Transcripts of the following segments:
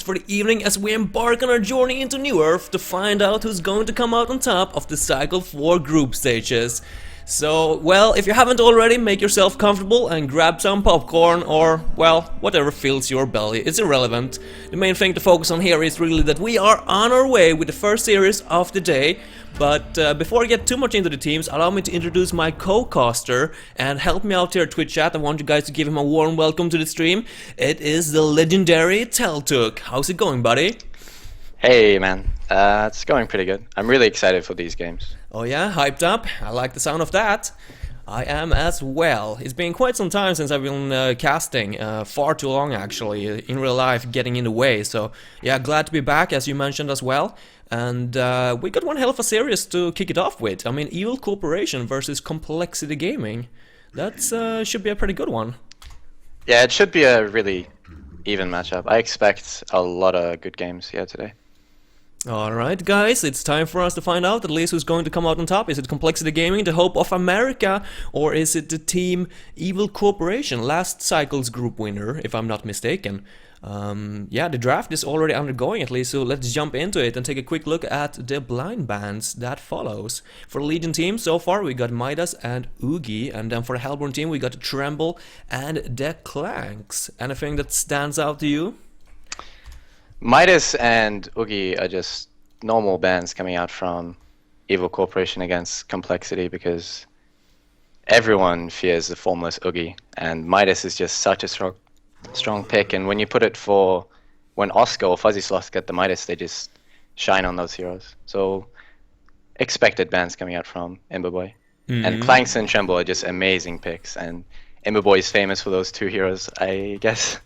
for the evening as we embark on our journey into New Earth to find out who's going to come out on top of the Cycle 4 group stages. So, well, if you haven't already, make yourself comfortable and grab some popcorn or, well, whatever fills your belly. It's irrelevant. The main thing to focus on here is really that we are on our way with the first series of the day. But before I get too much into the teams, allow me to introduce my co-caster and help me out here at Twitch chat. I want you guys to give him a warm welcome to the stream. It is the legendary Teltuk. How's it going, buddy? Hey man, it's going pretty good. I'm really excited for these games. Oh yeah, hyped up. I like the sound of that. I am as well. It's been quite some time since I've been casting, far too long actually, in real life getting in the way, so yeah, glad to be back as you mentioned as well. And we got one hell of a series to kick it off with. I mean, Evil Corporation versus Complexity Gaming. That should be a pretty good one. Yeah, it should be a really even matchup. I expect a lot of good games here today. Alright guys, it's time for us to find out at least who's going to come out on top. Is it Complexity Gaming, the Hope of America, or is it the team Evil Corporation, last cycle's group winner, if I'm not mistaken? Yeah, the draft is already undergoing at least, so let's jump into it and take a quick look at the blind bands that follows. For the Legion team, so far we got Midas and Oogie, and then for the Hellborn team we got Tremble and the Clanks. Anything that stands out to you? Midas and Oogie are just normal bands coming out from Evil Corporation against Complexity because everyone fears the formless Oogie, and Midas is just such a strong pick, and when you put it for when Oscar or Fuzzy Sloth get the Midas, they just shine on those heroes. So expected bands coming out from Ember Boy. And Clanks and Tremble are just amazing picks, and Ember Boy is famous for those two heroes, I guess.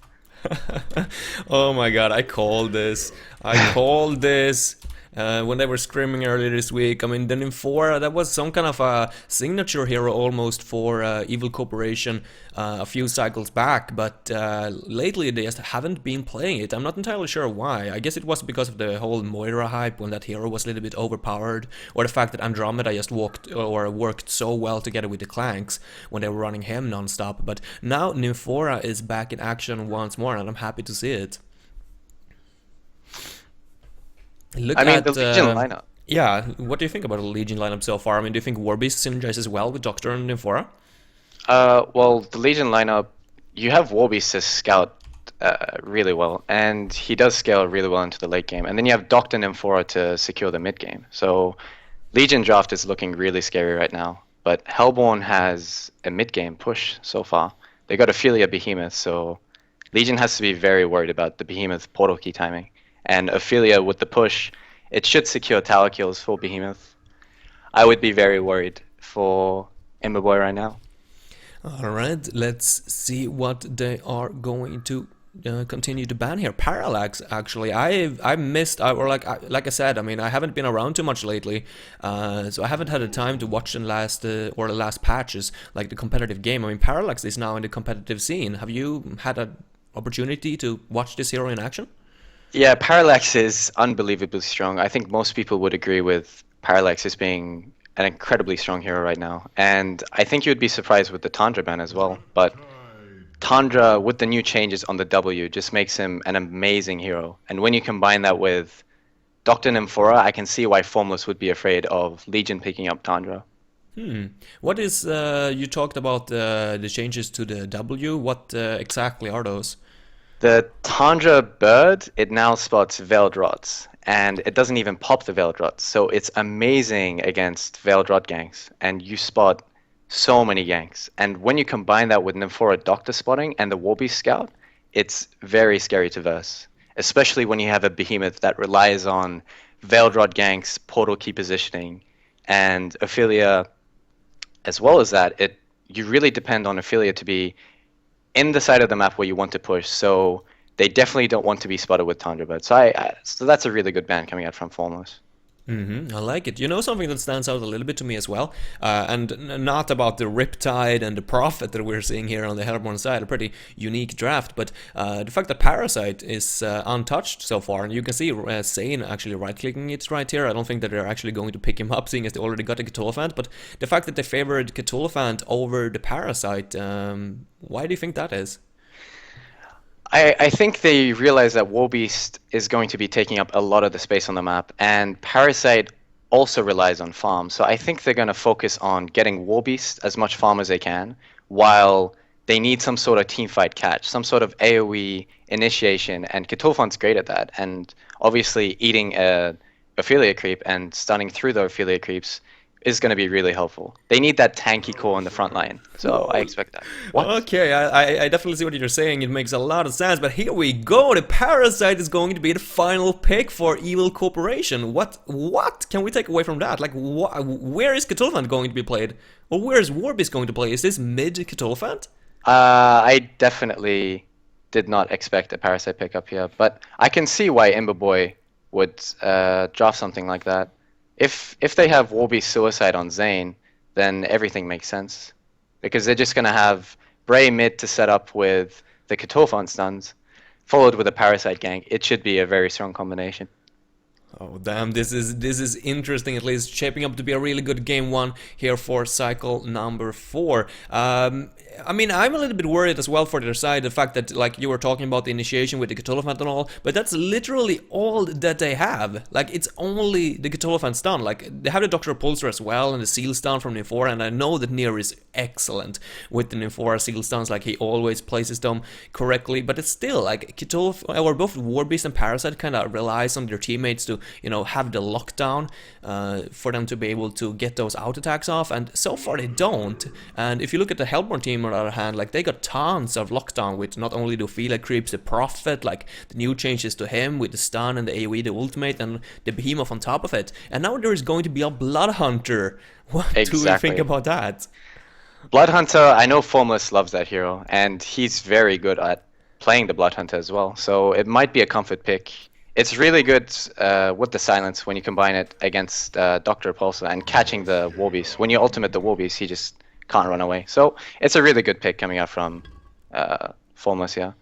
Oh my god, I called this. I called this. When they were screaming earlier this week. I mean, the Nymphora, that was some kind of a signature hero almost for Evil Corporation a few cycles back, but lately they just haven't been playing it. I'm not entirely sure why. I guess it was because of the whole Moira hype when that hero was a little bit overpowered, or the fact that Andromeda just worked so well together with the Clanks when they were running him non-stop. But now Nymphora is back in action once more, and I'm happy to see it. Look I mean, at the Legion lineup. Yeah, what do you think about the Legion lineup so far? I mean, do you think Warbeast synergizes well with Doctor and Nymphora? Well, the Legion lineup, you have Warbeast to scout really well, and he does scale really well into the late game. And then you have Doctor and Nymphora to secure the mid game. So Legion draft is looking really scary right now. But Hellborn has a mid game push so far. They got Ophelia Behemoth, so Legion has to be very worried about the Behemoth portal key timing. And Ophelia with the push, it should secure tower kills for Behemoth. I would be very worried for Ember Boy right now. Alright, let's see what they are going to continue to ban here. Parallax, actually, I missed, or like I said, I mean, I haven't been around too much lately, so I haven't had the time to watch the last patches, like the competitive game. I mean, Parallax is now in the competitive scene. Have you had an opportunity to watch this hero in action? Yeah, Parallax is unbelievably strong. I think most people would agree with Parallax as being an incredibly strong hero right now. And I think you'd be surprised with the Tundra ban as well. But Tundra, with the new changes on the W, just makes him an amazing hero. And when you combine that with Dr. Nymphora, I can see why Formless would be afraid of Legion picking up Tundra. What is, you talked about the changes to the W, what exactly are those? The Tundra bird, it now spots Veiled Rots, and it doesn't even pop the Veiled Rots, so it's amazing against Veiled Rot ganks, and you spot so many ganks. And when you combine that with Nymphora Doctor spotting and the Warbeast Scout, it's very scary to verse, especially when you have a Behemoth that relies on Veiled Rot ganks, portal key positioning, and Ophelia, as well as that, you really depend on Ophelia to be in the side of the map where you want to push, so they definitely don't want to be spotted with Tundra Bird. So that's a really good ban coming out from Formless. I like it. You know, something that stands out a little bit to me as well, and not about the Riptide and the Prophet that we're seeing here on the Hellborn side, a pretty unique draft, but the fact that Parasite is untouched so far, and you can see Sane actually right-clicking it right here. I don't think that they're actually going to pick him up, seeing as they already got a Cthulhuphant, but the fact that they favored Cthulhuphant over the Parasite, why do you think that is? I think they realize that Warbeast is going to be taking up a lot of the space on the map, and Parasite also relies on farm. So I think they're going to focus on getting Warbeast as much farm as they can, while they need some sort of team fight catch, some sort of AoE initiation, and Kitulfon's great at that. And obviously, eating a affiliate creep and stunning through the affiliate creeps is going to be really helpful. They need that tanky core in the front line, so I Whoa. expect that. What? Okay, I definitely see what you're saying. It makes a lot of sense. But here we go. The Parasite is going to be the final pick for Evil Corporation. What can we take away from that? Like, where is Cthulhu going to be played? Or where is Warbeast going to play? Is this mid Cthulhu? I definitely did not expect a Parasite pickup here, but I can see why Ember Boy would draft something like that. If they have Warby Suicide on Zane, then everything makes sense. Because they're just going to have Bray mid to set up with the Katofan stuns, followed with a Parasite gank. It should be a very strong combination. Oh damn, this is interesting. At least shaping up to be a really good game one here for cycle number 4. I mean, I'm a little bit worried as well for their side, the fact that, like, you were talking about the initiation with the Cthulhu and all, but that's literally all that they have. Like, it's only the Cthulhu stun. Like, they have the Doctor Pulsar as well and the Seal stun from Nymphora, and I know that Nier is excellent with the Nymphora Seal stuns. Like, he always places them correctly, but it's still like Cthulhu, or both Warbeast and Parasite, kind of relies on their teammates to, have the lockdown for them to be able to get those out attacks off, and so far they don't. And if you look at the Hellborn team, on the other hand, like, they got tons of lockdown with not only the Ophelia creeps, the Prophet, like the new changes to him with the stun and the AoE, the ultimate, and the Behemoth on top of it. And now there is going to be a Blood Hunter. What do we think about that? Blood Hunter, I know Formless loves that hero, and he's very good at playing the Blood Hunter as well. So it might be a comfort pick. It's really good with the silence when you combine it against Dr. Repulsor and catching the Warbeast. When you ultimate the Warbeast, he just can't run away. So it's a really good pick coming out from Formless, yeah.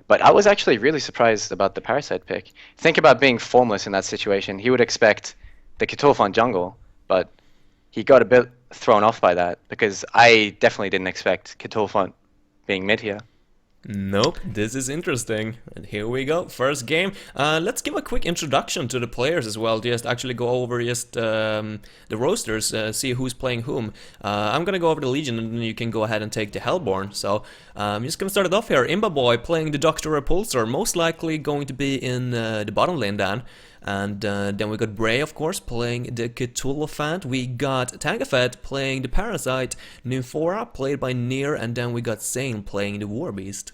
But I was actually really surprised about the Parasite pick. Think about being Formless in that situation. He would expect the Kitulfon jungle, but he got a bit thrown off by that because I definitely didn't expect Kitulfon being mid here. Nope, this is interesting. And here we go, first game. Let's give a quick introduction to the players as well, just actually go over just the rosters, see who's playing whom. I'm gonna go over the Legion and then you can go ahead and take the Hellborn. So I'm just gonna start it off here. Imba Boy playing the Doctor Repulsor, most likely going to be in the bottom lane then. And then we got Bray, of course, playing the Cthulhu. We got Tangafet playing the Parasite, Nymphora played by Nier, and then we got Zane playing the Warbeast.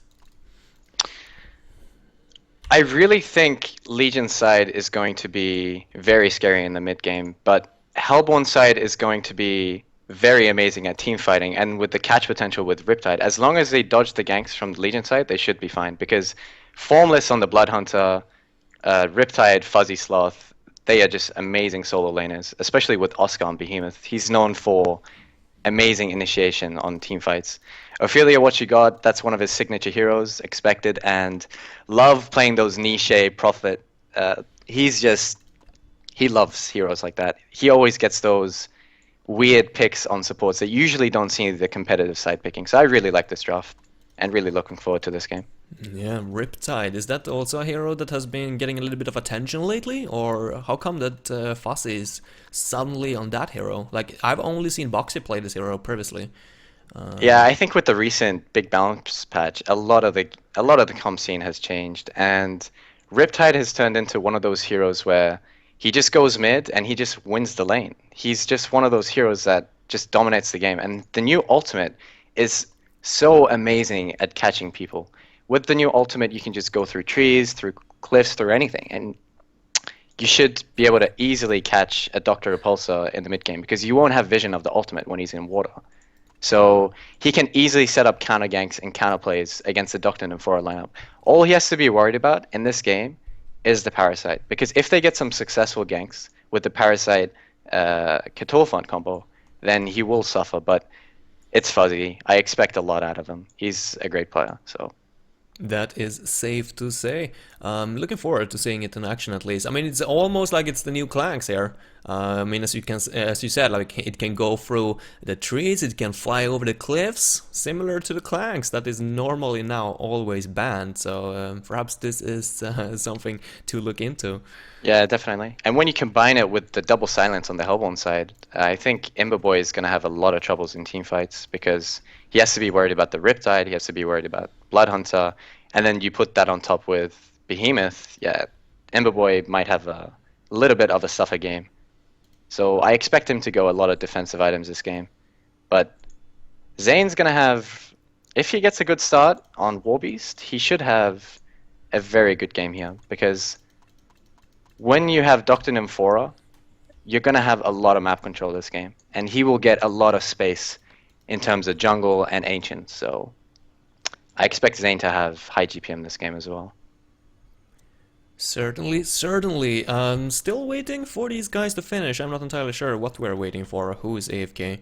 I really think Legion side is going to be very scary in the mid game, but Hellborn side is going to be very amazing at team fighting and with the catch potential with Riptide. As long as they dodge the ganks from the Legion side, they should be fine because Formless on the Blood Hunter, Riptide, Fuzzy Sloth, they are just amazing solo laners, especially with Oscar on Behemoth. He's known for amazing initiation on team fights. Ophelia, what you got, that's one of his signature heroes, expected, and love playing those niche Prophet. He loves heroes like that. He always gets those weird picks on supports that usually don't see the competitive side picking. So I really like this draft and really looking forward to this game. Yeah, Riptide, is that also a hero that has been getting a little bit of attention lately? Or how come that Fuzzy is suddenly on that hero? Like, I've only seen Boxy play this hero previously. Yeah, I think with the recent big balance patch, a lot of the comp scene has changed, and Riptide has turned into one of those heroes where he just goes mid and he just wins the lane. He's just one of those heroes that just dominates the game, and the new ultimate is so amazing at catching people. With the new ultimate, you can just go through trees, through cliffs, through anything, and you should be able to easily catch a Doctor Repulsor in the mid game because you won't have vision of the ultimate when he's in water. So he can easily set up counter ganks and counter plays against the Doctor and Nymphora lineup. All he has to be worried about in this game is the Parasite, because if they get some successful ganks with the Parasite Cthulhu combo, then he will suffer. But it's Fuzzy. I expect a lot out of him. He's a great player. So. That is safe to say. Looking forward to seeing it in action at least. I mean, it's almost like it's the new Clanks here. I mean, as you said, like it can go through the trees, it can fly over the cliffs, similar to the Clanks that is normally now always banned. So perhaps this is something to look into. Yeah, definitely. And when you combine it with the double silence on the Hellborn side, I think Ember Boy is going to have a lot of troubles in team fights because he has to be worried about the Riptide, he has to be worried about Blood Hunter, and then you put that on top with Behemoth. Yeah, Ember Boy might have a little bit of a suffer game. So I expect him to go a lot of defensive items this game. But Zane's going to have, if he gets a good start on Warbeast, he should have a very good game here because when you have Dr. Nymphora, you're going to have a lot of map control this game, and he will get a lot of space in terms of jungle and ancient. So I expect Zane to have high GPM this game as well. Certainly, certainly. Still waiting for these guys to finish. I'm not entirely sure what we're waiting for. Who is AFK?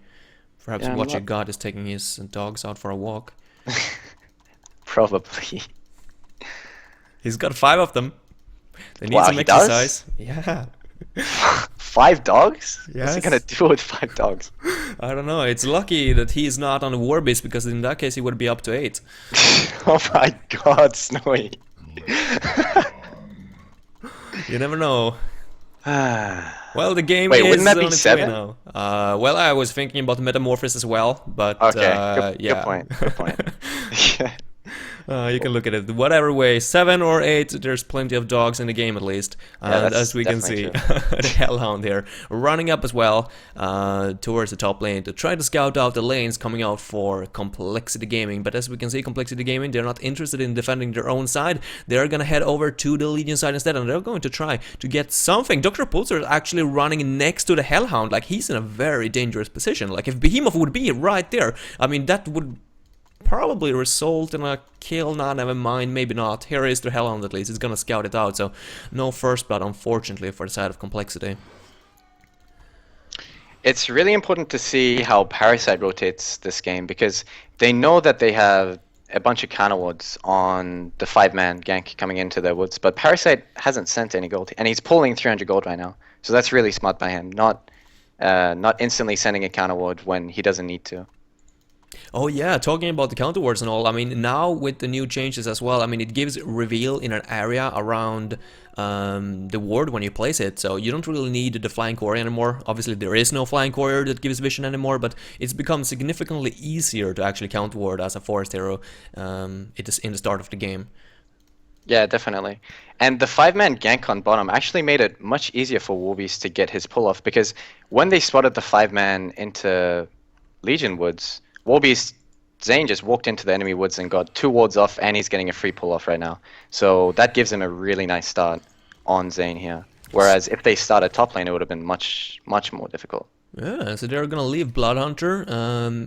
Perhaps Yeah, I'm Watcher not God is taking his dogs out for a walk. probably. He's got 5 of them. They need Wow, some he does? exercise. Yeah. 5 dogs? What's he Yes. gonna do with 5 dogs? I don't know. It's lucky that he's not on the war base because in that case he would be up to 8. Oh my god, Snowy. You never know. Okay, Well, the game Wait, is wouldn't that on be its way 7? now. Well, I was thinking about Metamorphosis as well, but good yeah. point, good point. Yeah. You can look at it whatever way, 7 or 8. There's plenty of dogs in the game at least, Yeah, and that's as we can see, definitely the Hellhound here running up as well towards the top lane to try to scout out the lanes coming out for Complexity Gaming. But as we can see, Complexity Gaming, they're not interested in defending their own side. They're gonna head over to the Legion side instead, and they're going to try to get something. Dr. Pulsar is actually running next to the Hellhound, like he's in a very dangerous position. Like if Behemoth would be right there, I mean that would probably result in a kill. Nah, never mind, maybe not. Here is the Hellhound at least, he's gonna scout it out, so no first blood unfortunately for the side of Complexity. It's really important to see how Parasite rotates this game because they know that they have a bunch of counter wards on the 5-man gank coming into their woods, but Parasite hasn't sent any gold, and he's pulling 300 gold right now. So that's really smart by him, not instantly sending a counter ward when he doesn't need to. Oh yeah, talking about the counter wards and all, I mean now with the new changes as well, I mean it gives reveal in an area around the ward when you place it, so you don't really need the flying courier anymore. Obviously there is no flying courier that gives vision anymore, but it's become significantly easier to actually counter ward as a forest hero. It is in the start of the game. Yeah, definitely. And the 5-man gank on bottom actually made it much easier for Warbeast to get his pull off because when they spotted the 5-man into Legion woods, Warbeast Zane just walked into the enemy woods and got 2 wards off, and he's getting a free pull off right now. So that gives him a really nice start on Zane here. Whereas if they started top lane, it would have been much more difficult. Yeah, so they're gonna leave Bloodhunter,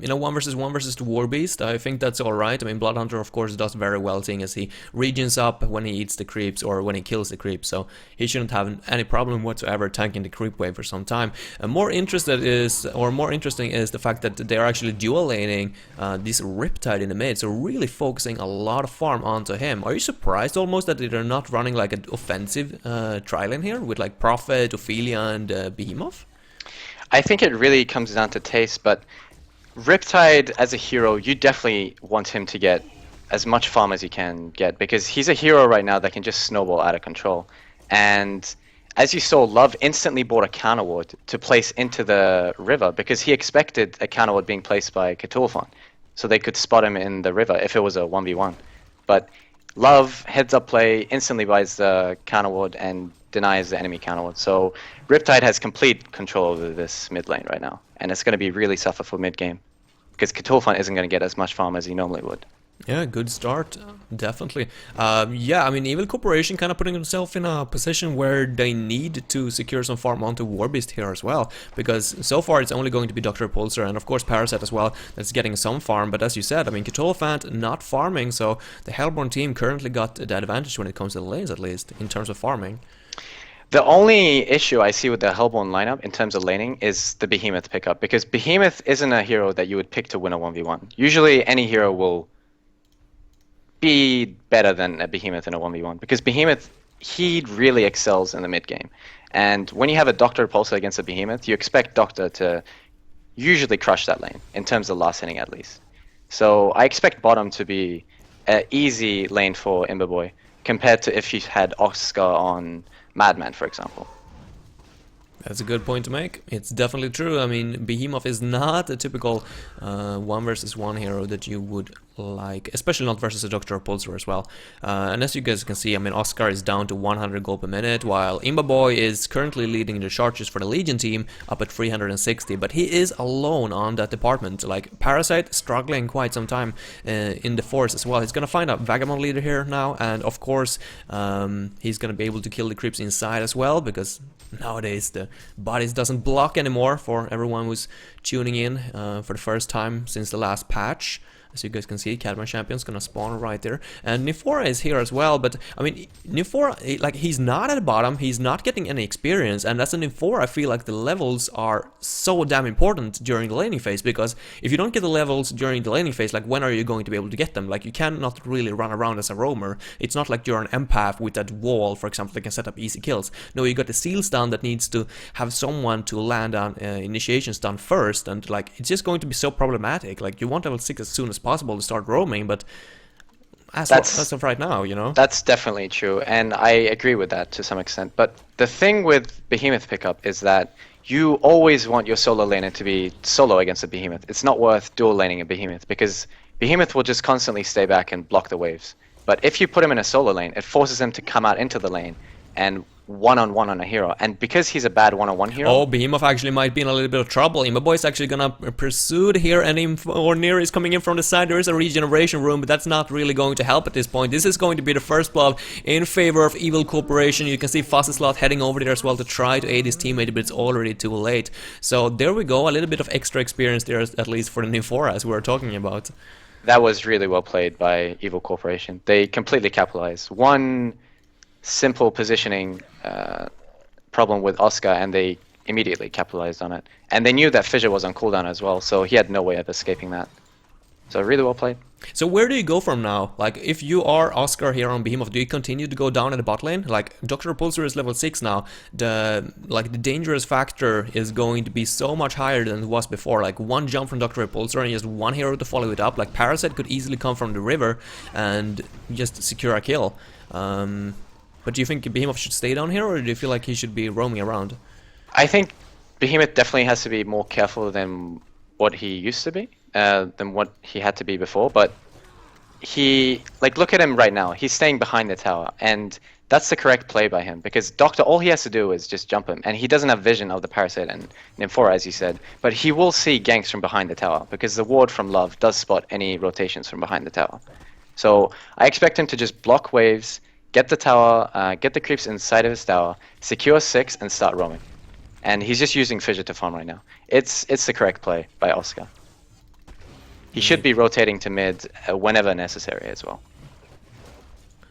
in a 1 versus the Warbeast. I think that's alright. I mean, Bloodhunter, of course, does very well, seeing as he regens up when he eats the creeps or when he kills the creeps, so he shouldn't have any problem whatsoever tanking the creep wave for some time. More interesting is the fact that they're actually dual laning this Riptide in the mid, so really focusing a lot of farm onto him. Are you surprised almost that they're not running like an offensive tri-lane here with like Prophet, Ophelia, and Behemoth? I think it really comes down to taste, but Riptide as a hero, you definitely want him to get as much farm as he can get because he's a hero right now that can just snowball out of control. And as you saw, Love instantly bought a counter ward to place into the river because he expected a counter ward being placed by Cthulhu, so they could spot him in the river if it was a 1v1. But Love heads up play, instantly buys the counter ward and denies the enemy counter ward. So Riptide has complete control over this mid lane right now, and it's going to be really suffer for mid game because Cthulhu isn't going to get as much farm as he normally would. Yeah, good start, definitely. Yeah, I mean, Evil Corporation kind of putting themselves in a position where they need to secure some farm onto Warbeast here as well, because so far it's only going to be Dr. Pulsar and of course Parasite as well that's getting some farm, but as you said, I mean, Cthulhu not farming, so the Hellborn team currently got the advantage when it comes to the lanes, at least, in terms of farming. The only issue I see with the Hellborn lineup in terms of laning is the Behemoth pickup, because Behemoth isn't a hero that you would pick to win a 1v1. Usually any hero will be better than a Behemoth in a 1v1 because Behemoth, he really excels in the mid game. And when you have a Doctor Repulsor against a Behemoth, you expect Doctor to usually crush that lane, in terms of last hitting at least. So I expect bottom to be an easy lane for Imberboy, compared to if you had Oscar on Madman, for example. That's a good point to make. It's definitely true. I mean, Behemoth is not a typical 1 versus 1 hero that you would like, especially not versus a Doctor Repulsor as well. And as you guys can see, I mean, Oscar is down to 100 gold per minute, while Imberboy is currently leading the charges for the Legion team up at 360, but he is alone on that department. Like, Parasite struggling quite some time in the force as well. He's gonna find a Vagabond leader here now, and of course, he's gonna be able to kill the creeps inside as well, because nowadays the bodies doesn't block anymore for everyone who's tuning in for the first time since the last patch. As you guys can see, Cadman Champion's gonna spawn right there. And Nifora is here as well, but I mean, Nifora, like, he's not at the bottom, he's not getting any experience, and as a Nifora, I feel like the levels are so damn important during the laning phase, because if you don't get the levels during the laning phase, like, when are you going to be able to get them? Like, you cannot really run around as a roamer. It's not like you're an empath with that wall, for example, that can set up easy kills. No, you got the seal stun that needs to have someone to land on initiation stun first, and like, it's just going to be so problematic. Like, you want level 6 as soon as possible to start roaming, but as of right now, you know? That's definitely true, and I agree with that to some extent. But the thing with Behemoth pickup is that you always want your solo laner to be solo against a Behemoth. It's not worth dual laning a Behemoth, because Behemoth will just constantly stay back and block the waves. But if you put him in a solo lane, it forces him to come out into the lane and one-on-one on a hero, and because he's a bad one-on-one hero... Oh, Behemoth actually might be in a little bit of trouble. Imberboy is actually gonna pursue here, and Ornir is coming in from the side. There is a regeneration room, but that's not really going to help at this point. This is going to be the first blood in favor of Evil Corporation. You can see Fossilslot heading over there as well to try to aid his teammate, but it's already too late. So there we go, a little bit of extra experience there, at least for the Nymphora, as we were talking about. That was really well played by Evil Corporation. They completely capitalized. One simple positioning problem with Oscar, and they immediately capitalized on it. And they knew that Fissure was on cooldown as well, so he had no way of escaping that. So really well played. So where do you go from now? Like, if you are Oscar here on Behemoth, do you continue to go down in the bot lane? Like, Dr. Repulsor is level 6 now. The dangerous factor is going to be so much higher than it was before. Like, one jump from Dr. Repulsor and just one hero to follow it up. Like, Parasite could easily come from the river and just secure a kill. But do you think Behemoth should stay down here, or do you feel like he should be roaming around? I think Behemoth definitely has to be more careful than what he used to be, than what he had to be before. But look at him right now. He's staying behind the tower, and that's the correct play by him, because Doctor, all he has to do is just jump him, and he doesn't have vision of the Parasite and Nymphora, as you said, but he will see ganks from behind the tower, because the ward from Love does spot any rotations from behind the tower. So I expect him to just block waves, get the tower, get the creeps inside of his tower, secure 6, and start roaming. And he's just using Fissure to farm right now. It's the correct play by Oscar. He should be rotating to mid whenever necessary as well.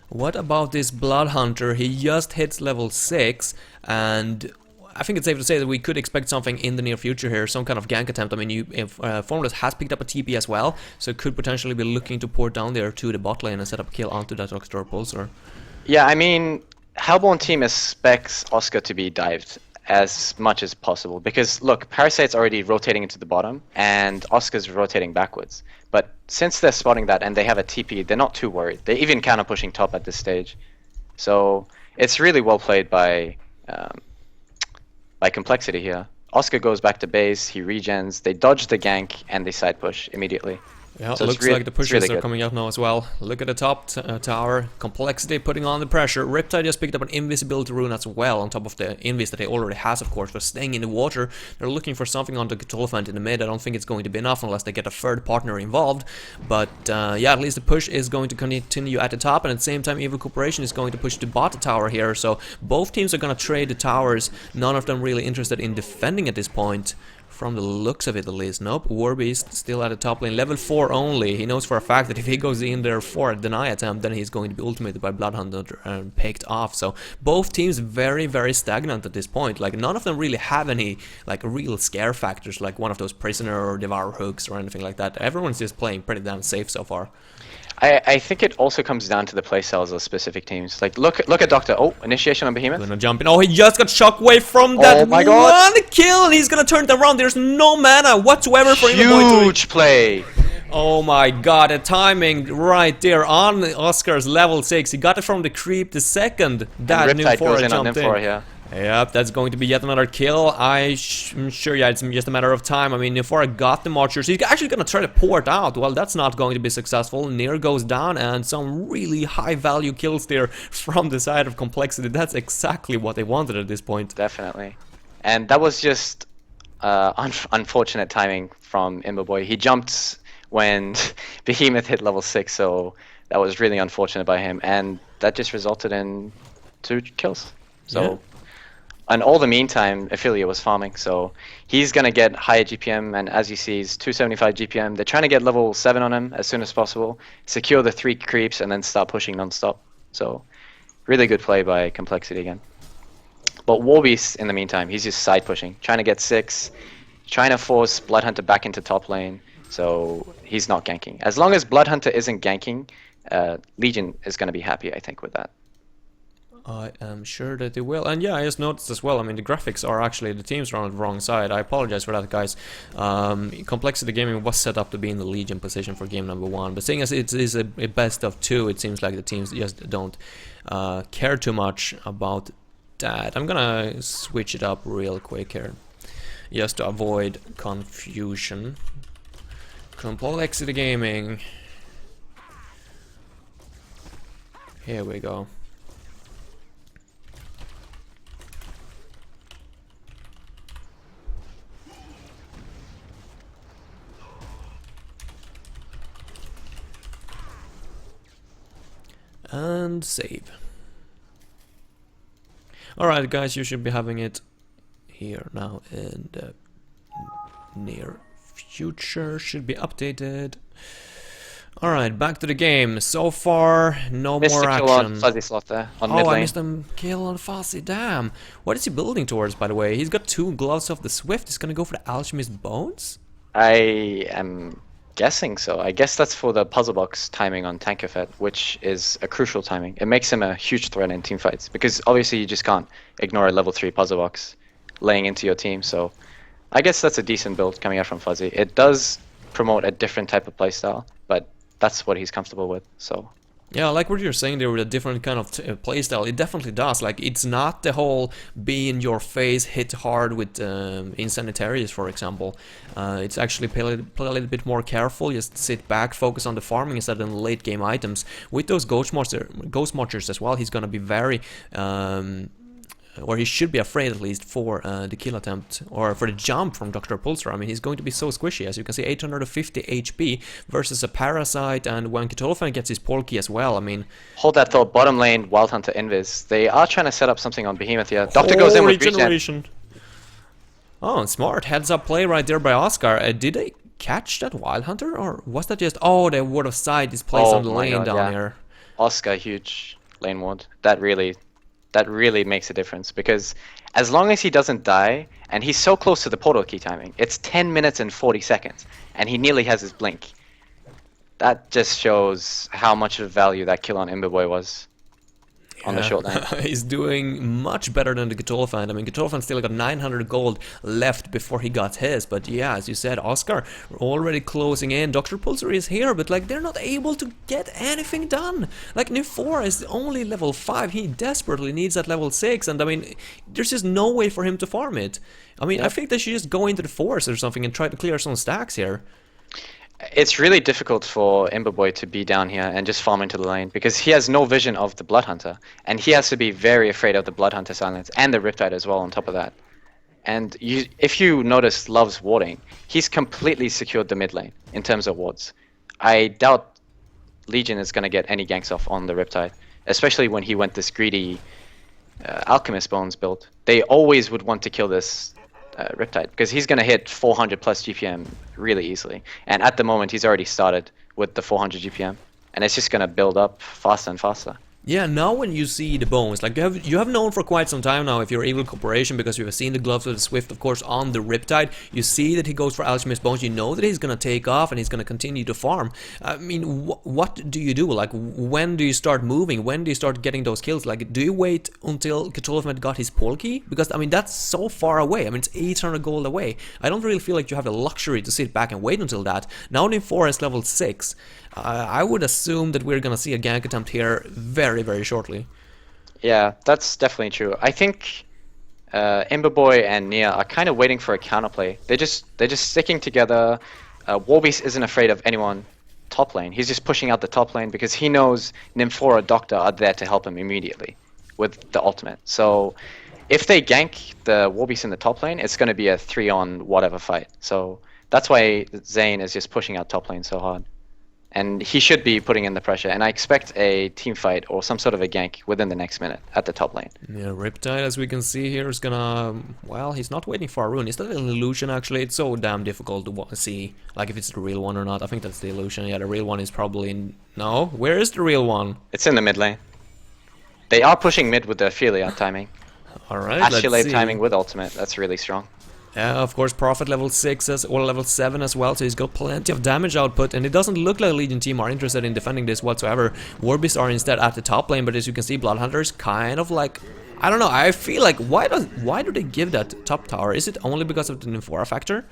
What about this Blood Hunter? He just hits level 6, and I think it's safe to say that we could expect something in the near future here, some kind of gank attempt. I mean, Formless has picked up a TP as well, so could potentially be looking to port down there to the bot lane and set up a kill onto that Dr. Repulsor. Yeah, I mean, Hellborn team expects Oscar to be dived as much as possible, because look, Parasite's already rotating into the bottom and Oscar's rotating backwards. But since they're spotting that and they have a TP, they're not too worried. They're even counter pushing top at this stage. So it's really well played by Complexity here. Oscar goes back to base, he regens, they dodge the gank, and they side push immediately. Yeah, so it looks like the pushers really are coming out now as well. Look at the top tower. Complexity putting on the pressure. Riptide just picked up an invisibility rune as well, on top of the invis that he already has, of course, for staying in the water. They're looking for something on the Cthulhuphant in the mid. I don't think it's going to be enough unless they get a third partner involved. But yeah, at least the push is going to continue at the top, and at the same time Evil Corporation is going to push the bot tower here. So both teams are going to trade the towers. None of them really interested in defending at this point. From the looks of it, at least. Nope, Warbeast still at the top lane, level 4 only. He knows for a fact that if he goes in there for a deny attempt, then he's going to be ultimated by Bloodhunter and picked off. So both teams very, very stagnant at this point. Like, none of them really have any like real scare factors, like one of those prisoner or devour hooks or anything like that. Everyone's just playing pretty damn safe so far. I think it also comes down to the playstyles of specific teams. Like look at Doctor. Oh, initiation on Behemoth. Gonna jump in. Oh, he just got shockwave from that Oh my god. one kill, and he's gonna turn it around. There's no mana whatsoever for him. Huge play. Oh my god, the timing right there on Oscar's level 6. He got it from the creep the second that Riptide goes Nymphora in on jumped in. Nymphora here. Yep, that's going to be yet another kill. I'm sure, yeah, it's just a matter of time. I mean, Nymphora got the Marchers. He's actually gonna try to port out. Well, that's not going to be successful. Nier goes down, and some really high-value kills there from the side of Complexity. That's exactly what they wanted at this point. Definitely. And that was just unfortunate timing from Imberboy. He jumped when Behemoth hit level 6, so that was really unfortunate by him, and that just resulted in 2 kills. So, yeah. And all the meantime, Affiliate was farming, so he's gonna get higher GPM, and as you see, he's 275 GPM. They're trying to get level 7 on him as soon as possible, secure the 3 creeps, and then start pushing non-stop. So, really good play by Complexity again. But Warbeast, in the meantime, he's just side pushing, trying to get 6, trying to force Bloodhunter back into top lane. So he's not ganking. As long as Bloodhunter isn't ganking, Legion is going to be happy, I think, with that. I am sure that they will. And yeah, I just noticed as well, I mean, the graphics are actually, the teams are on the wrong side. I apologize for that, guys. Complexity Gaming was set up to be in the Legion position for game number 1, but seeing as it is a best of 2, it seems like the teams just don't care too much about that. I'm gonna switch it up real quick here, just to avoid confusion. Complexity Gaming. Here we go. And save. Alright guys, you should be having it here now in the near future. Should be updated. Alright, back to the game. So far, no Missed more a kill action. on Fuzzy Slot there, on mid Oh, I lane. missed a kill on Fuzzy, damn. What is he building towards, by the way? He's got 2 gloves of the Swift. He's gonna go for the Alchemist Bones? I am guessing so. I guess that's for the puzzle box timing on Tankerfet, which is a crucial timing. It makes him a huge threat in team fights, because obviously you just can't ignore a level 3 puzzle box laying into your team, so I guess that's a decent build coming out from Fuzzy. It does promote a different type of playstyle, but that's what he's comfortable with, so... Yeah, like what you're saying there with a different kind of playstyle, it definitely does. Like, it's not the whole be in your face, hit hard with Insanitarius, for example. It's actually play a little bit more careful, just sit back, focus on the farming instead of the late game items. With those Ghost Marchers as well, he's gonna be very... or he should be afraid at least for the kill attempt, or for the jump from Dr. Pulsar. I mean, he's going to be so squishy, as you can see, 850 HP versus a Parasite, and when Kitolofan gets his Polki as well, I mean... Hold that thought, bottom lane, Wild Hunter Invis. They are trying to set up something on Behemoth here. Doctor goes in with regeneration. Oh, smart heads up play right there by Oscar. Did they catch that Wild Hunter, or was that just... Oh, the Word of Sight is placed on the lane down here. Oscar, huge lane ward. That really makes a difference, because as long as he doesn't die, and he's so close to the portal key timing, it's 10 minutes and 40 seconds, and he nearly has his blink. That just shows how much of value that kill on Imberboy was on the short lane. He's doing much better than the Kitolofan. I mean, Kitolofan still got 900 gold left before he got his, but yeah, as you said, Oscar already closing in. Dr. Pulsar is here, but like, they're not able to get anything done. Like, Nymphora is only level 5, he desperately needs that level 6, and I mean, there's just no way for him to farm it. I mean, I think they should just go into the forest or something and try to clear some stacks here. It's really difficult for Imberboy to be down here and just farm into the lane, because he has no vision of the Bloodhunter, and he has to be very afraid of the Bloodhunter silence and the Riptide as well on top of that. And if you notice Love's warding, he's completely secured the mid lane in terms of wards. I doubt Legion is going to get any ganks off on the Riptide, especially when he went this greedy Alchemist Bones build. They always would want to kill this Riptide, because he's going to hit 400 plus GPM really easily, and at the moment he's already started with the 400 GPM, and it's just going to build up faster and faster. Yeah, now when you see the bones, like you have known for quite some time now if you're Evil Corporation, because you have seen the gloves of the Swift, of course, on the Riptide. You see that he goes for Alchemist Bones. You know that he's gonna take off and he's gonna continue to farm. I mean, what do you do? Like, when do you start moving? When do you start getting those kills? Like, do you wait until Cthulhu got his Pole Key? Because I mean, that's so far away. I mean, it's 800 gold away. I don't really feel like you have the luxury to sit back and wait until that. Now Nymphoria is level 6. I would assume that we're gonna see a gank attempt here very, very shortly. Yeah, that's definitely true. I think Emberboy and Nia are kind of waiting for a counterplay. They're just sticking together. Warbeast isn't afraid of anyone top lane. He's just pushing out the top lane because he knows Nymphora Doctor are there to help him immediately with the ultimate. So if they gank the Warbeast in the top lane, it's going to be a 3-on whatever fight. So that's why Zane is just pushing out top lane so hard. And he should be putting in the pressure, and I expect a team fight or some sort of a gank within the next minute at the top lane. Yeah, Riptide, as we can see here, is gonna... Well, he's not waiting for a rune. Is that an illusion, actually? It's so damn difficult to see, like, if it's the real one or not. I think that's the illusion. Yeah, the real one is probably... No? Where is the real one? It's in the mid lane. They are pushing mid with the Ophelia timing. Alright, let's Astrolabe see. timing with ultimate. That's really strong. Of course, Prophet level 6 or level 7 as well, so he's got plenty of damage output, and it doesn't look like Legion team are interested in defending this whatsoever. Warbeasts are instead at the top lane, but as you can see, Bloodhunters kind of like... I don't know, I feel like, why do they give that top tower? Is it only because of the Nymphora factor?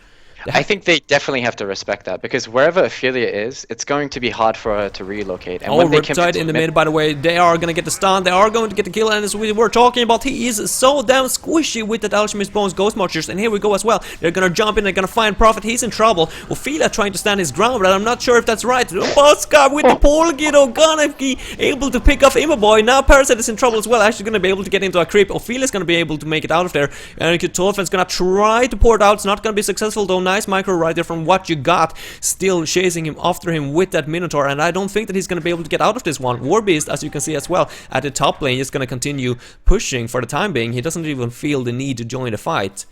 I think they definitely have to respect that, because wherever Ophelia is, it's going to be hard for her to relocate. And when they Riptide in the mid, by the way, they are gonna get the stun, they are going to get the kill, and as we were talking about, he is so damn squishy with that Alchemist Bones Ghost Marchers, and here we go as well. They're gonna jump in, they're gonna find Prophet, he's in trouble. Ophelia trying to stand his ground, but I'm not sure if that's right. Bosca with the pole Guido gonna be able to pick off Immerboy. Now Parasite is in trouble as well, actually gonna be able to get into a creep. Ophelia's gonna be able to make it out of there, and Cthulhu's gonna try to pour it out. It's not gonna be successful though. Nice micro right there from What You Got, still chasing him after him with that Minotaur, and I don't think that he's going to be able to get out of this one. Warbeast, as you can see as well, at the top lane, is going to continue pushing for the time being. He doesn't even feel the need to join the fight.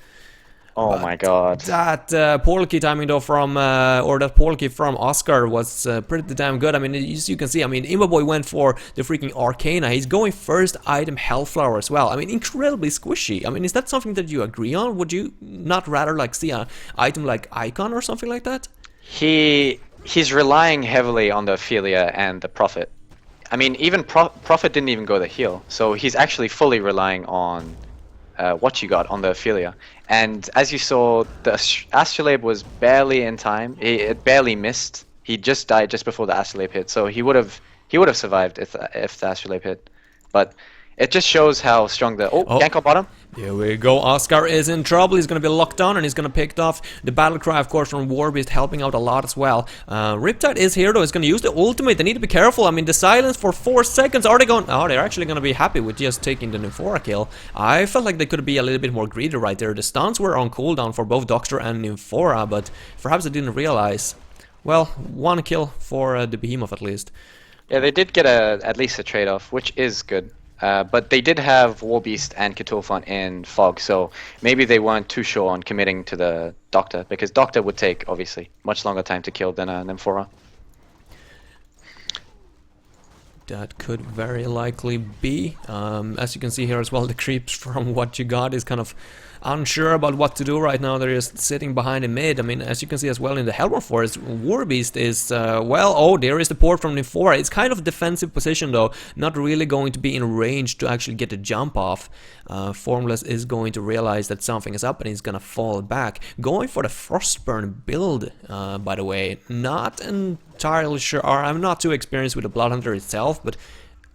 Oh my god. That Porky timing though from, or that Porky from Oscar was pretty damn good. I mean, as you can see, I mean, Immerboy went for the freaking Arcana. He's going first item Hellflower as well. I mean, incredibly squishy. I mean, is that something that you agree on? Would you not rather like see an item like Icon or something like that? He's relying heavily on the Ophelia and the Prophet. I mean, even Prophet didn't even go the heal, so he's actually fully relying on What You Got on the Ophelia. And as you saw, the Astrolabe was barely in time. It barely missed. He just died just before the Astrolabe hit, so he would have survived if the Astrolabe hit. But it just shows how strong the gank on bottom. Here we go. Oscar is in trouble. He's going to be locked down, and he's going to pick off the battle cry, of course, from Warbeast, helping out a lot as well. Riptide is here, though. He's going to use the ultimate. They need to be careful. I mean, the silence for 4 seconds. Are they going... Oh, they're actually going to be happy with just taking the Nymphora kill. I felt like they could be a little bit more greedy right there. The stuns were on cooldown for both Doctor and Nymphora, but perhaps they didn't realize. Well, 1 kill for the Behemoth at least. Yeah, they did get at least a trade-off, which is good. But they did have Warbeast and Cthulhu in Fog, so maybe they weren't too sure on committing to the Doctor, because Doctor would take, obviously, much longer time to kill than Nymphora. That could very likely be. As you can see here as well, the creeps from What You Got is kind of unsure about what to do right now. They're just sitting behind the mid. I mean, as you can see as well in the Hellborn Forest, Warbeast is, well, oh, there is the port from Nymphora. It's kind of a defensive position though, not really going to be in range to actually get a jump off. Formless is going to realize that something is up and he's gonna fall back. Going for the Frostburn build, by the way. Not entirely sure, or I'm not too experienced with the Bloodhunter itself, but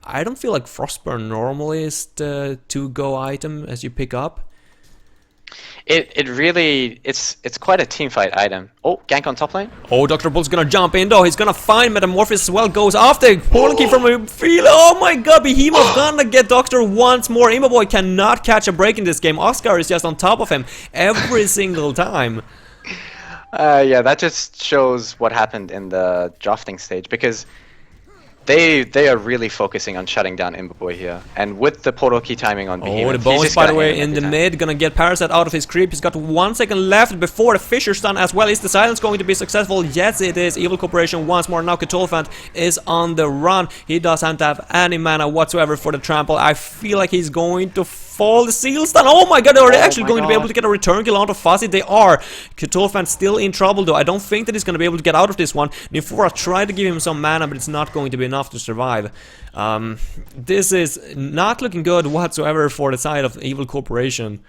I don't feel like Frostburn normally is the to-go item as you pick up. It really, it's quite a teamfight item. Oh, gank on top lane. Oh, Dr. Bull's gonna jump in though. He's gonna find Metamorphosis as well. Goes after Porky from a field. Oh my god, Behemoth gonna get Doctor once more. Immerboy cannot catch a break in this game. Oscar is just on top of him every single time. Yeah, that just shows what happened in the drafting stage, because They are really focusing on shutting down Imberboy here, and with the portal key timing on Oh, the Behemoth, he's bones, just by the gonna way, aim in every the time. mid, gonna get Parasite out of his creep. He's got 1 second left before the Fisher stun as well. Is the silence going to be successful? Yes, it is. Evil Corporation once more. Now coToLFant is on the run. He doesn't have any mana whatsoever for the trample. I feel like he's going to fall. The seal stun. Oh my god, are they actually going to be able to get a return kill out of Fuzzy? They are. coToLFant still in trouble though. I don't think that he's going to be able to get out of this one. Nifora tried to give him some mana, but it's not going to be enough to survive. This is not looking good whatsoever for the side of Evil Corporation.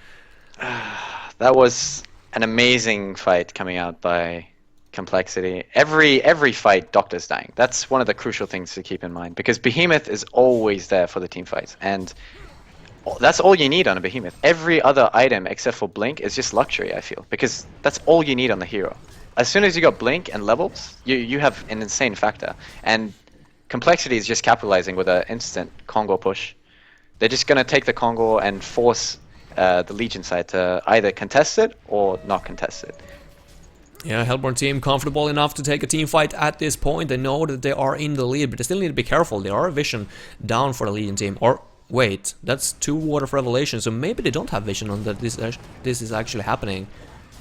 That was an amazing fight coming out by Complexity. Every fight, Doctor's dying. That's one of the crucial things to keep in mind, because Behemoth is always there for the team fights, and that's all you need on a Behemoth. Every other item except for Blink is just luxury, I feel, because that's all you need on the hero. As soon as you got Blink and levels, you have an insane factor, and Complexity is just capitalizing with an instant Congo push. They're just gonna take the Congo and force the Legion side to either contest it or not contest it. Yeah, Hellborn team comfortable enough to take a team fight at this point. They know that they are in the lead, but they still need to be careful. There are a vision down for the Legion team. Or wait, that's 2 Ward of Revelation, so maybe they don't have vision on that this is actually happening.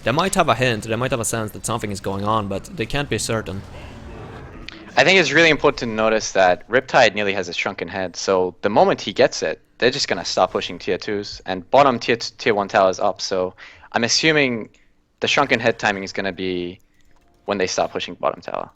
They might have a hint, they might have a sense that something is going on, but they can't be certain. I think it's really important to notice that Riptide nearly has a shrunken head, so the moment he gets it, they're just gonna start pushing tier 2s, and bottom tier 1 towers up, so I'm assuming the shrunken head timing is gonna be when they start pushing bottom tower.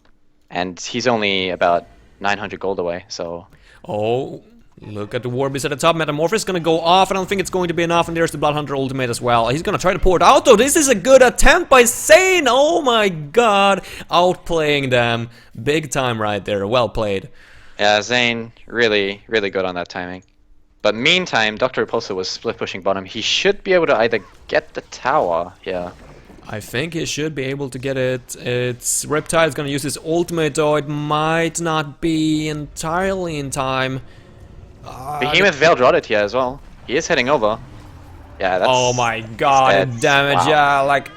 And he's only about 900 gold away, so... Oh, look at the War Beast at the top. Metamorphosis is gonna go off. I don't think it's going to be enough, and there's the Bloodhunter ultimate as well. He's gonna try to pour it out, though. This is a good attempt by Zane. Oh my god. Outplaying them. Big time right there. Well played. Yeah, Zane, really, really good on that timing. But meantime, Dr. Repulsor was split pushing bottom. He should be able to either get the tower here. I think he should be able to get it. It's Riptide is gonna use his ultimate, though. It might not be entirely in time. Behemoth Veiled Rotted here as well. He is heading over. Yeah, that's... Oh my god, the damage, wow. yeah, like...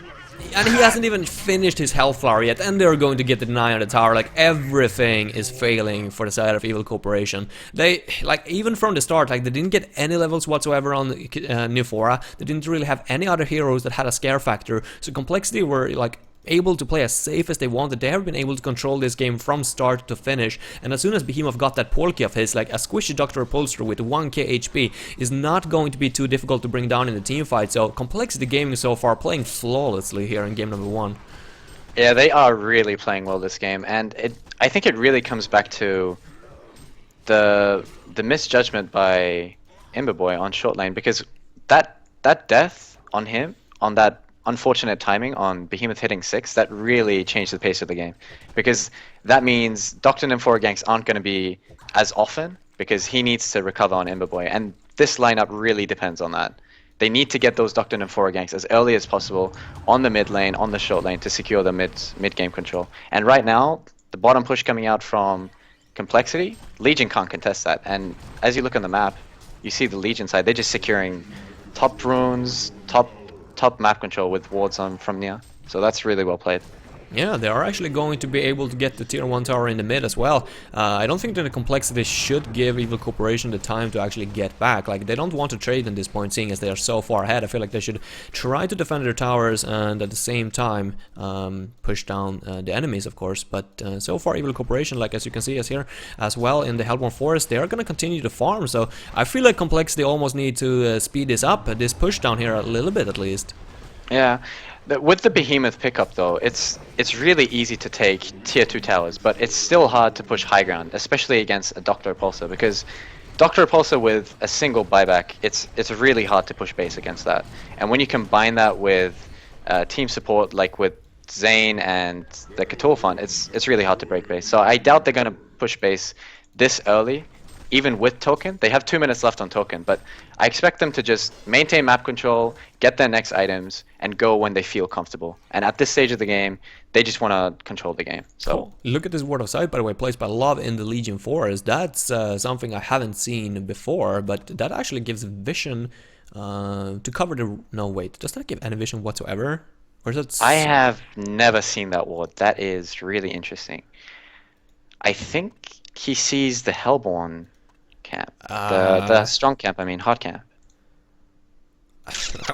And he hasn't even finished his health flower yet, and they're going to get the deny on the tower. Like, everything is failing for the side of Evil Corporation. They, like, even from the start, like, they didn't get any levels whatsoever on Nifora. They didn't really have any other heroes that had a scare factor. So Complexity were, like, able to play as safe as they wanted. They have been able to control this game from start to finish, and as soon as Behemoth got that portal key of his, like a squishy Dr. Repulsor with 1k HP is not going to be too difficult to bring down in the team fight. So Complexity Gaming so far playing flawlessly here in game number 1. Yeah, they are really playing well this game, and I think it really comes back to the misjudgment by Imberboy on short lane, because that death on him, on that unfortunate timing on Behemoth hitting 6, that really changed the pace of the game, because that means Dr. Nymphora ganks aren't going to be as often, because he needs to recover on Imberboy, and this lineup really depends on that. They need to get those Dr. Nymphora ganks as early as possible on the mid lane, on the short lane, to secure the mid game control. And right now, the bottom push coming out from Complexity, Legion can't contest that, and as you look on the map, you see the Legion side, they're just securing top runes, top map control with wards on from near. So that's really well played. Yeah, they are actually going to be able to get the tier 1 tower in the mid as well. I don't think that the Complexity should give Evil Corporation the time to actually get back. Like, they don't want to trade in this point, seeing as they are so far ahead. I feel like they should try to defend their towers and at the same time push down the enemies, of course. But so far, Evil Corporation, like as you can see us here as well in the Hellborn Forest, they are going to continue to farm. So I feel like Complexity almost need to speed this up, this push down here a little bit at least. Yeah. With the Behemoth pickup though, it's really easy to take tier 2 towers, but it's still hard to push high ground, especially against a Dr. Repulsor, because Dr. Repulsor with a single buyback, it's really hard to push base against that. And when you combine that with team support like with Zane and the coToLFant, it's really hard to break base. So I doubt they're going to push base this early. Even with token, they have 2 minutes left on token, but I expect them to just maintain map control, get their next items, and go when they feel comfortable. And at this stage of the game, they just want to control the game. So cool. Look at this Word of Sight, by the way, placed by Love in the Legion Forest. That's something I haven't seen before, but that actually gives vision to cover the... No, wait, does that give any vision whatsoever? Or is that... I have never seen that ward. That is really interesting. I think he sees the Hellborn camp, the Uh, strong camp. I mean, hard camp.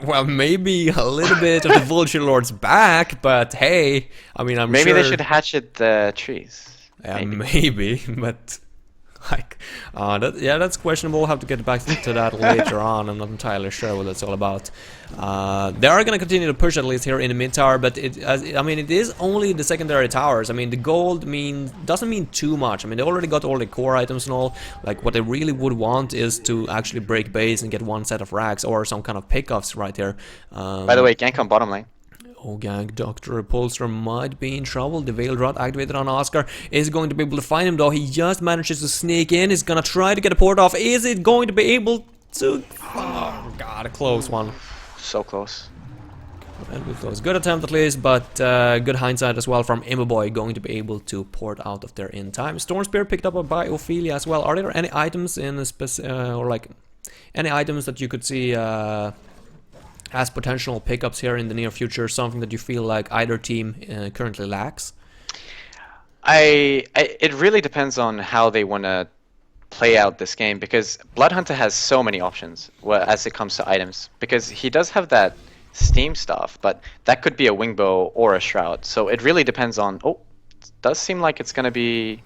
well, maybe a little bit of the Vulture Lord's back, but hey, I mean, I'm Maybe they sure. should hatchet the trees. Yeah, Maybe. maybe, but like, yeah, that's questionable. We'll have to get back to that later on. I'm not entirely sure what that's all about. They are going to continue to push at least here in the mid tower, but I mean, it is only the secondary towers. I mean, the gold doesn't mean too much. I mean, they already got all the core items and all. Like, what they really would want is to actually break base and get one set of racks or some kind of pickups right here. By the way, gank on bottom lane. Oh, gang, Dr. Repulsor might be in trouble. The Veiled Rod activated on Oscar is going to be able to find him, though. He just manages to sneak in. He's gonna try to get a port off. Is it going to be able to? Oh, God, a close one. So close. It was good attempt at least, but good hindsight as well from Imboboy, going to be able to port out of there in time. Storm Spear picked up by Ophelia as well. Are there any items in the or like any items that you could see as potential pickups here in the near future, something that you feel like either team currently lacks? It really depends on how they want to play out this game because Bloodhunter has so many options as it comes to items because he does have that Steam stuff, but that could be a Wingbow or a Shroud. So it really depends on. Oh, it does seem like it's going to be.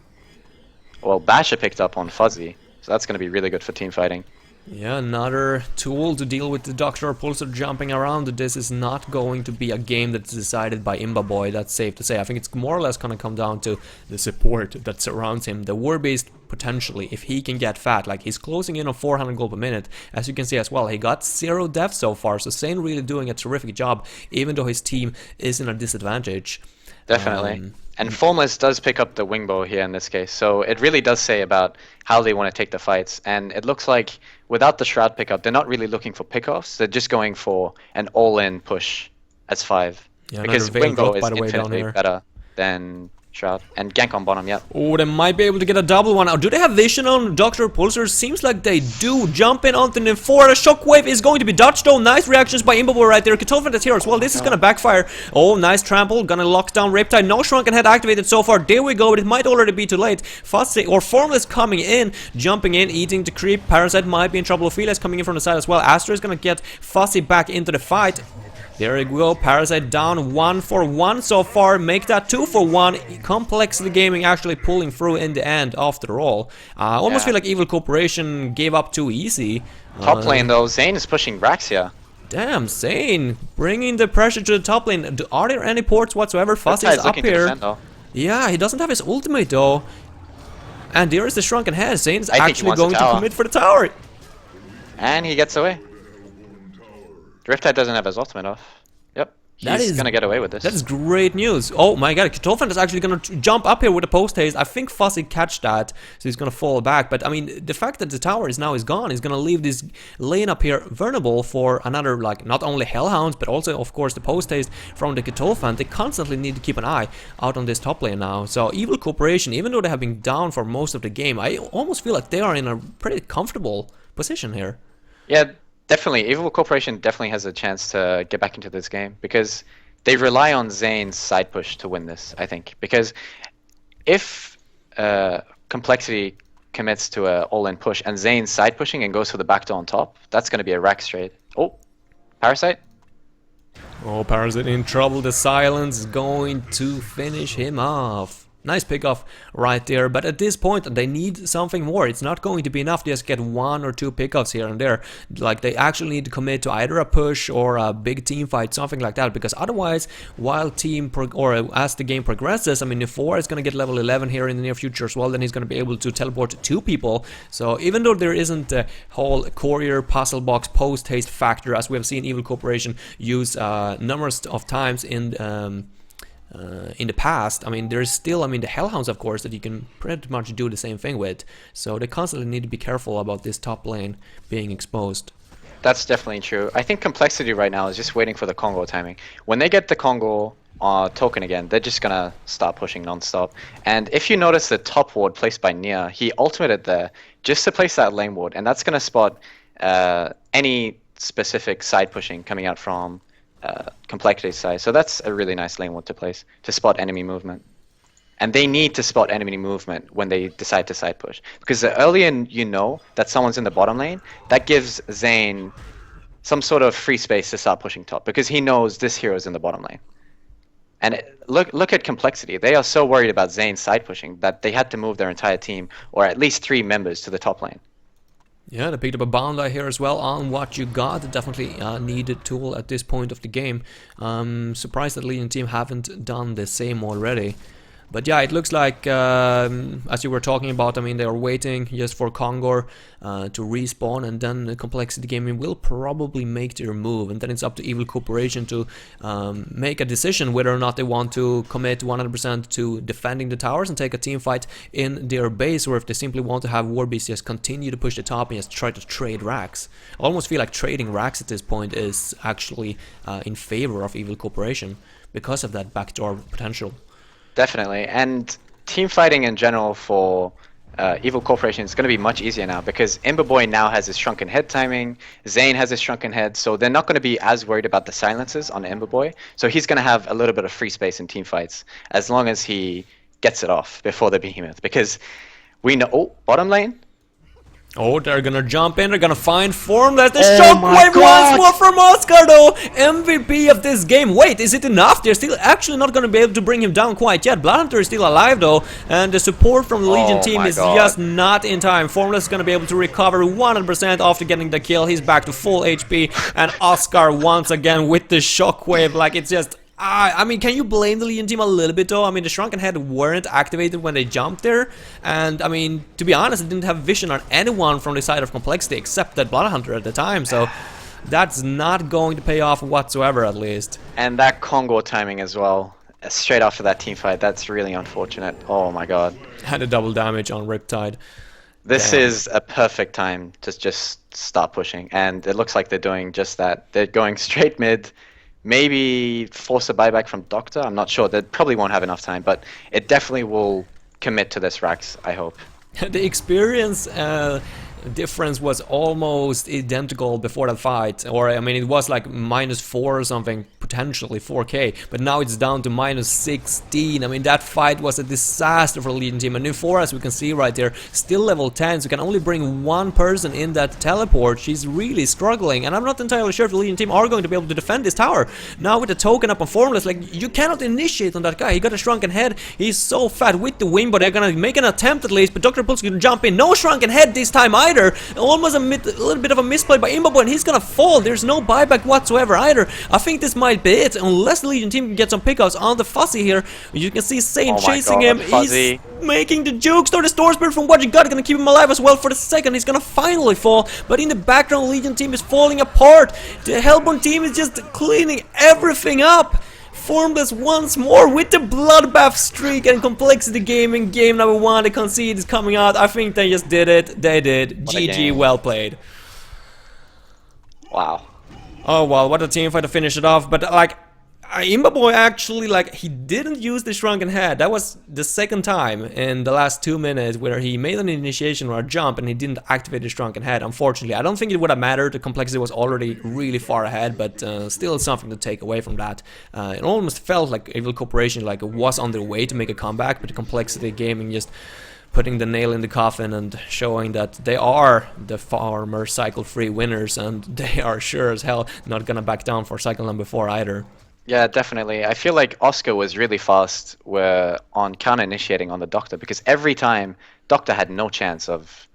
Well, Basha picked up on Fuzzy, so that's going to be really good for team fighting. Yeah, another tool to deal with the Dr. Repulsor jumping around. This is not going to be a game that's decided by Imboboy, that's safe to say. I think it's more or less going to come down to the support that surrounds him. The War Beast, potentially, if he can get fat, like he's closing in on 400 gold per minute. As you can see as well, he got 0 deaths so far, so Zane really doing a terrific job, even though his team is in a disadvantage. Definitely. And Formless does pick up the Wingbow here in this case, so it really does say about how they want to take the fights. And it looks like without the Shroud pickup, they're not really looking for pickoffs, they're just going for an all-in push as 5. Yeah, because Wingbow is infinitely better than Shroud. And gank on bottom, yep. Oh, they might be able to get a double one out. Do they have vision on Dr. Repulsor? Seems like they do. Jump in onto the 4. The shockwave is going to be dodged though. Nice reactions by Imboboy right there. Ketofan is here as well. This is gonna backfire. Oh, nice trample. Gonna lock down Riptide. No Shrunken Head activated so far. There we go, but it might already be too late. Fuzzy or Formless coming in, jumping in, eating the creep. Parasite might be in trouble. Ophelia's coming in from the side as well. Astra is gonna get Fuzzy back into the fight. There we go, Parasite down 1 for 1 so far, make that 2 for 1. Complexity Gaming actually pulling through in the end after all. I almost feel like Evil Corporation gave up too easy. Top lane though, Zane is pushing Brax here. Damn, Zane, bringing the pressure to the top lane. Are there any ports whatsoever? Fuzzy is up here. Yeah, he doesn't have his ultimate though. And there is the Shrunken Head. Zane's actually going to commit for the tower. And he gets away. Riptide doesn't have his ultimate off. Yep. He's gonna get away with this. That's great news. Oh my god, Ketofan is actually gonna jump up here with a post haste. I think Fuzzy catch that, so he's gonna fall back. But I mean, the fact that the tower is gone is gonna leave this lane up here vulnerable for another, like, not only Hellhounds, but also, of course, the post haste from the Ketofan. They constantly need to keep an eye out on this top lane now. So Evil Corporation, even though they have been down for most of the game, I almost feel like they are in a pretty comfortable position here. Yeah. Definitely, Evil Corporation definitely has a chance to get back into this game because they rely on Zane's side push to win this, I think. Because if Complexity commits to an all-in push and Zane's side pushing and goes for the backdoor on top, that's going to be a rack straight. Oh, Parasite? Oh, Parasite in trouble. The silence is going to finish him off. Nice pickoff right there, but at this point they need something more. It's not going to be enough to just get 1 or 2 pickoffs here and there. Like, they actually need to commit to either a push or a big team fight, something like that, because otherwise, while as the game progresses, I mean, if 4 is going to get level 11 here in the near future as well, then he's going to be able to teleport 2 people. So even though there isn't a whole courier puzzle box post haste factor, as we have seen Evil Corporation use numerous of times in the past, I mean, there's still, I mean, the Hellhounds, of course, that you can pretty much do the same thing with. So they constantly need to be careful about this top lane being exposed. That's definitely true. I think Complexity right now is just waiting for the Congo timing. When they get the Congo token again, they're just gonna start pushing non-stop. And if you notice the top ward placed by Nia, he ultimated there just to place that lane ward, and that's gonna spot any specific side pushing coming out from Complexity side. So that's a really nice lane ward to place to spot enemy movement. and they need to spot enemy movement when they decide to side push. Because the earlier you know that someone's in the bottom lane, that gives Zane some sort of free space to start pushing top, because he knows this hero is in the bottom lane. And look at Complexity. They are so worried about Zane side pushing that they had to move their entire team, or at least 3 members, to the top lane. Yeah, they picked up a bound here as well on what you got. Definitely a needed tool at this point of the game. Surprised that Legion team haven't done the same already. But yeah, it looks like, as you were talking about, I mean, they are waiting just for Kongor to respawn, and then the Complexity Gaming will probably make their move, and then it's up to Evil Corporation to make a decision whether or not they want to commit 100% to defending the towers and take a team fight in their base, or if they simply want to have Warbeast just continue to push the top and just try to trade racks. I almost feel like trading racks at this point is actually in favor of Evil Corporation because of that backdoor potential. Definitely, and team fighting in general for Evil Corporation is going to be much easier now, because Ember Boy now has his shrunken head timing, Zane has his shrunken head, so they're not going to be as worried about the silences on Ember Boy, so he's going to have a little bit of free space in team fights, as long as he gets it off before the Behemoth, because we know... Oh, bottom lane? Oh, they're gonna jump in, they're gonna find Formless. The Oh my shockwave God! once more from Oscar though! MVP of this game. Wait, is it enough? They're still actually not gonna be able to bring him down quite yet. Bloodhunter is still alive though, and the support from the Legion Oh team my is God. just not in time. Formless is gonna be able to recover 100% after getting the kill. He's back to full HP, and Oscar once again with the shockwave. Like, it's just... I mean, can you blame the Legion team a little bit though? I mean, the Shrunken Head weren't activated when they jumped there, and I mean, to be honest, it didn't have vision on anyone from the side of Complexity except that Bloodhunter at the time, so that's not going to pay off whatsoever, at least. And that Congo timing as well, straight after that team fight, that's really unfortunate. Oh my God. Had a double damage on Riptide. This Damn. is a perfect time to just start pushing, and it looks like they're doing just that. They're going straight mid, maybe force a buyback from Doctor, I'm not sure. They probably won't have enough time, but it definitely will commit to this Rax, I hope. The experience difference was almost identical before that fight, or I mean, it was like -4 or something, potentially 4k, but now it's down to -16. I mean, that fight was a disaster for the Legion team, and Nymphora, as we can see right there, still level 10, so can only bring one person in that teleport. She's really struggling, and I'm not entirely sure if the Legion team are going to be able to defend this tower. Now with the token up on Formless, like, you cannot initiate on that guy. He got a shrunken head, he's so fat with the wing, but they're gonna make an attempt at least, but Dr. Pulse gonna jump in. No shrunken head this time either. Almost a little bit of a misplay by Imbobo, and he's gonna fall. There's no buyback whatsoever either. I think this might be it, unless the Legion team can get some pickups on the Fuzzy here. You can see Saint Oh my chasing God, him. Fuzzy. He's making the jukes. The Storm Spirit from what you got gonna keep him alive as well for the second. He's gonna finally fall, but in the background, the Legion team is falling apart. The Hellborn team is just cleaning everything up. Formless once more with the bloodbath streak, and Complexity Gaming game number 1. The concede is coming out. I think they just did it. They did. What a GG, game. well played. Wow. Oh well, what a team fight to finish it off. But like, Imboboy actually, like, he didn't use the Shrunken Head. That was the second time in the last 2 minutes where he made an initiation or a jump and he didn't activate the Shrunken Head. Unfortunately, I don't think it would have mattered. The Complexity was already really far ahead, but still something to take away from that. It almost felt like Evil Corporation like was on their way to make a comeback, but the Complexity Gaming just putting the nail in the coffin and showing that they are the Farmer Cycle 3 winners, and they are sure as hell not gonna back down for cycle number 4 either. Yeah, definitely. I feel like Oscar was really fast on counter-initiating on the Doctor, because every time Doctor had no chance of